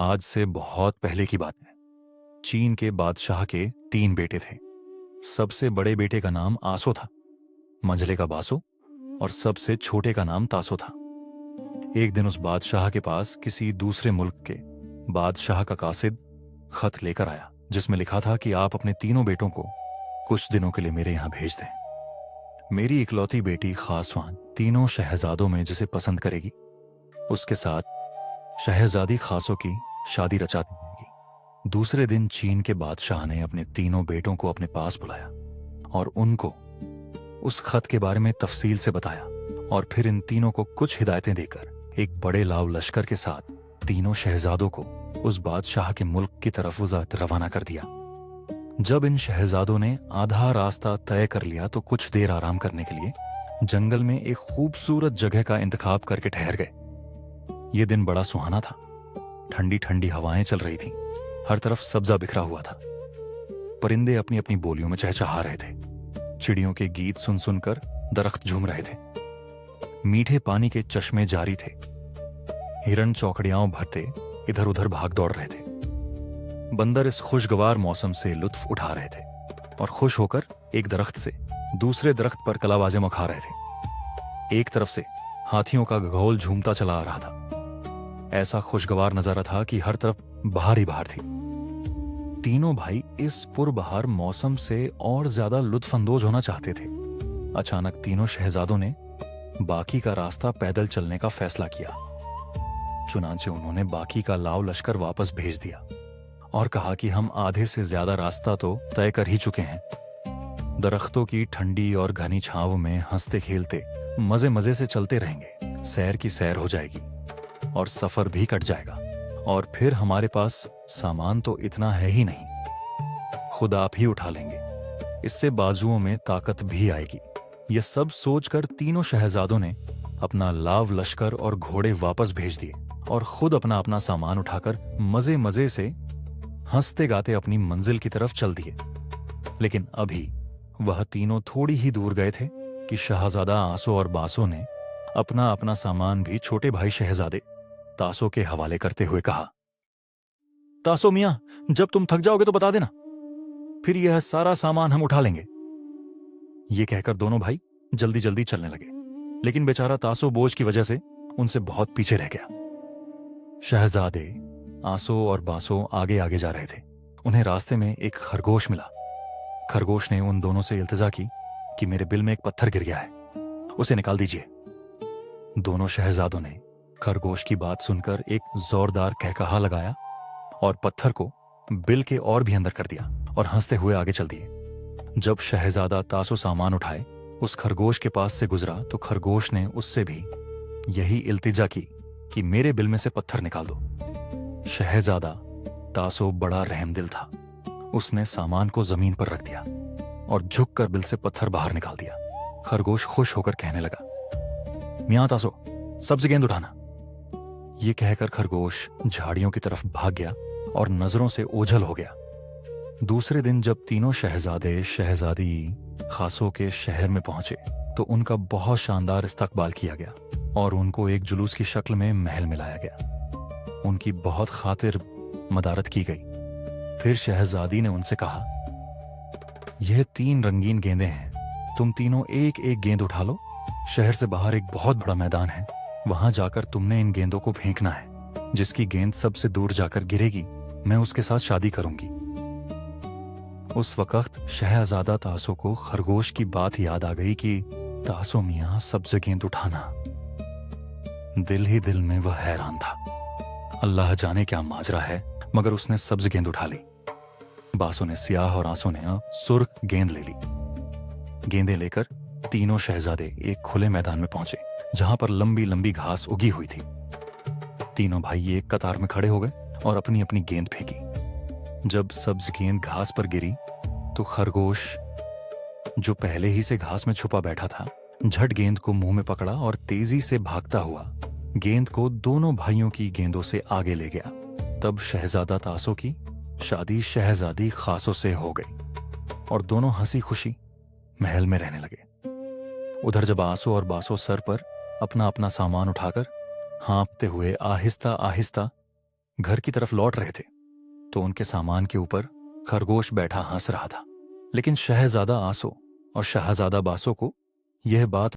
आज से बहुत पहले की बात है। चीन के बादशाह के 3 बेटे थे। सबसे बड़े बेटे का नाम आसो था, मंझले का बासो और सबसे छोटे का नाम तासो था। एक दिन उस बादशाह के पास किसी दूसरे मुल्क के बादशाह का कासिद खत लेकर आया, जिसमें लिखा था कि आप अपने तीनों बेटों को कुछ दिनों के लिए मेरे यहां भेज दें। मेरी इकलौती बेटी खासवान तीनों शहजादों में जिसे पसंद करेगी, उसके साथ शहजादी खासों की शादी रचा दी जाएगी। दूसरे दिन चीन के बादशाह ने अपने तीनों बेटों को अपने पास बुलाया और उनको उस खत के बारे में तफसील से बताया, और फिर इन तीनों को कुछ हिदायतें देकर एक बड़े लाव लश्कर के साथ तीनों शहजादों को उस बादशाह के मुल्क की तरफ रवाना कर दिया। जब इन शहजादों ने आधा रास्ता तय कर लिया तो कुछ देर आराम करने के लिए जंगल में एक खूबसूरत जगह का इंतखाब करके ठहर गए। यह दिन बड़ा सुहाना था। ठंडी ठंडी हवाएं चल रही थीं, हर तरफ सब्जा बिखरा हुआ था। परिंदे अपनी अपनी बोलियों में चहचहा रहे थे। चिड़ियों के गीत सुन सुनकर दरख्त झूम रहे थे। मीठे पानी के चश्मे जारी थे। हिरण चौकड़ियां भरते इधर उधर भाग दौड़ रहे थे। बंदर इस खुशगवार मौसम से लुत्फ उठा रहे थे और खुश होकर एक दरख्त से दूसरे दरख्त पर कलाबाजें मखा रहे थे। एक तरफ से हाथियों का घोल झूमता चला आ रहा था। ऐसा खुशगवार नजारा था कि हर तरफ बहार ही बहार थी। तीनों भाई इस पुरबहार मौसम से और ज्यादा लुत्फअंदोज होना चाहते थे। अचानक तीनों शहजादों ने बाकी का रास्ता पैदल चलने का फैसला किया। चुनांचे उन्होंने बाकी का लाव लश्कर वापस भेज दिया और कहा कि हम आधे से ज्यादा रास्ता तो तय कर ही चुके हैं। दरख्तों की ठंडी और घनी छांव में हंसते खेलते मजे मजे से चलते रहेंगे। सैर की सैर हो जाएगी और सफर भी कट जाएगा, और फिर हमारे पास सामान तो इतना है ही नहीं, खुद आप ही उठा लेंगे। इससे बाजुओं में ताकत भी आएगी। यह सब सोचकर तीनों शहजादों ने अपना लाव लश्कर और घोड़े वापस भेज दिए और खुद अपना अपना सामान उठाकर मजे मजे से हंसते गाते अपनी मंजिल की तरफ चल दिए। लेकिन अभी वह तीनों थोड़ी ही दूर गए थे कि शहजादा आसो और बासो ने अपना अपना सामान भी छोटे भाई शहजादे तासो के हवाले करते हुए कहा, तासो मियां, जब तुम थक जाओगे तो बता देना, फिर यह सारा सामान हम उठा लेंगे। ये कहकर दोनों भाई जल्दी जल्दी चलने लगे, लेकिन बेचारा तासो बोझ की वजह से उनसे बहुत पीछे रह गया। शहजादे आसो और बासो आगे आगे जा रहे थे। उन्हें रास्ते में एक खरगोश मिला। खरगोश ने उन दोनों से इल्तिजा की कि मेरे बिल में एक पत्थर गिर गया है, उसे निकाल दीजिए। दोनों शहजादों ने खरगोश की बात सुनकर एक जोरदार कहकहा लगाया और पत्थर को बिल के और भी अंदर कर दिया और हंसते हुए आगे चल दिए। जब शहजादा तासो सामान उठाए उस खरगोश के पास से गुजरा तो खरगोश ने उससे भी यही इल्तिजा की कि मेरे बिल में से पत्थर निकाल दो। शहजादा तासो बड़ा रहमदिल था। उसने सामान को जमीन पर रख दिया और झुककर बिल से पत्थर बाहर निकाल दिया। खरगोश खुश होकर कहने लगा, मियां तासो, सब्ज गेंद उठाना। ये कहकर खरगोश झाड़ियों की तरफ भाग गया और नजरों से ओझल हो गया। दूसरे दिन जब तीनों शहजादे शहजादी खासों के शहर में पहुंचे तो उनका बहुत शानदार इस्तकबाल किया गया और उनको एक जुलूस की शक्ल में महल में लाया गया। उनकी बहुत खातिर मदारत की गई। फिर शहजादी ने उनसे कहा, यह 3 रंगीन गेंदें हैं, तुम तीनों एक एक गेंद उठा लो। शहर से बाहर एक बहुत बड़ा मैदान है, वहां जाकर तुमने इन गेंदों को फेंकना है। जिसकी गेंद सबसे दूर जाकर गिरेगी मैं उसके साथ शादी करूंगी। उस वक्त शहजादा तासो को खरगोश की बात याद आ गई कि तासो मियां सब्ज गेंद उठाना। दिल ही दिल में वह हैरान था। अल्लाह जाने क्या माजरा है, मगर उसने सब्ज गेंद उठा ली। बासो ने सियाह और आंसू ने सुर्ख गेंद ले ली। गेंदें लेकर तीनों शहजादे एक खुले मैदान में पहुंचे जहां पर लंबी लंबी घास उगी हुई थी। तीनों भाई एक कतार में खड़े हो गए और अपनी अपनी गेंद फेंकी। जब सब्ज गेंद घास पर गिरी तो खरगोश, जो पहले ही से घास में छुपा बैठा था, झट गेंद को मुंह में पकड़ा और तेजी से भागता हुआ गेंद को दोनों भाइयों की गेंदों से आगे ले गया। तब शहजादा तासो की शादी शहजादी खासों से हो गई और दोनों हंसी खुशी महल में रहने लगे। उधर जब आसो और बासो सर पर अपना अपना सामान उठाकर हाँफते हुए आहिस्ता आहिस्ता घर की तरफ लौट रहे थे तो उनके सामान के ऊपर खरगोश बैठा हंस रहा था। लेकिन शहजादा आसो और शहजादा बासो को यह बात